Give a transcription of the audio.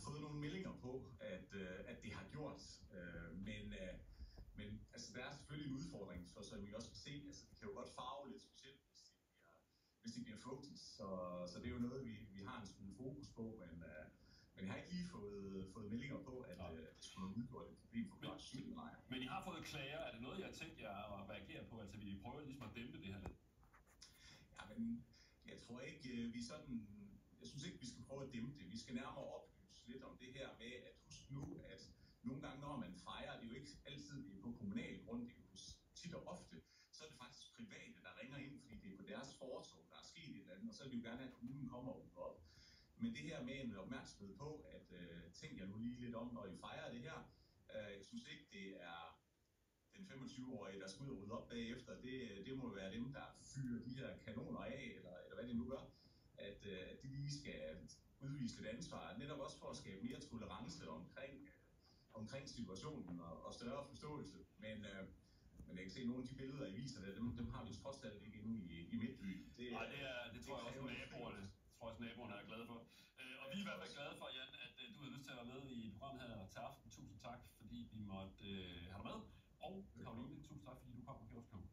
fået nogle meldinger på, at det har gjort. Men altså, der er selvfølgelig en udfordring, så som vi også kan se, altså, det kan jo godt farve lidt, specielt hvis det bliver fugtigt. Så det er jo noget, vi har en smule fokus på, men jeg har ikke lige fået meldinger på, at det skulle have udgjort et problem for kloaksynet. Men I har fået klager. Er det noget, jeg har tænkt jer at reagere på? Altså, vi prøver ligesom at dæmpe det her lidt? Ja, men jeg tror ikke, jeg synes ikke, vi skal prøve at dæmpe det. Vi skal nærmere oplyse lidt om det her med, at husk nu, at nogle gange, når man fejrer, det er jo ikke altid det er på kommunal grund, det er jo tit og ofte, så er det faktisk private, der ringer ind, fordi det er på deres fortog, der er sket et eller andet, og så vil vi jo gerne have, at kommunen kommer og rydder op. Men det her med en opmærksomhed på, at tænk jer nu lige lidt om, når I fejrer det her. Jeg synes ikke, det er den 25-årige, der skal ud og rydde op bagefter. Det må være dem, der fyrer de her kanoner af, eller hvad det nu gør. At de lige skal udvise lidt ansvar, netop også for at skabe mere tolerance omkring situationen og større forståelse. Men jeg kan se, at nogle af de billeder, I viser der, dem har vi trods alt ikke inde i Midtbyen. Nej, det tror jeg også, naboerne er glade for. Og vi er i hvert fald glade for, Jan, at du har lyst til at være med i programmet her til aften. Tusind tak, fordi vi måtte have dig med. Og Caroline, tusind tak, fordi du kom og gjorde os klog.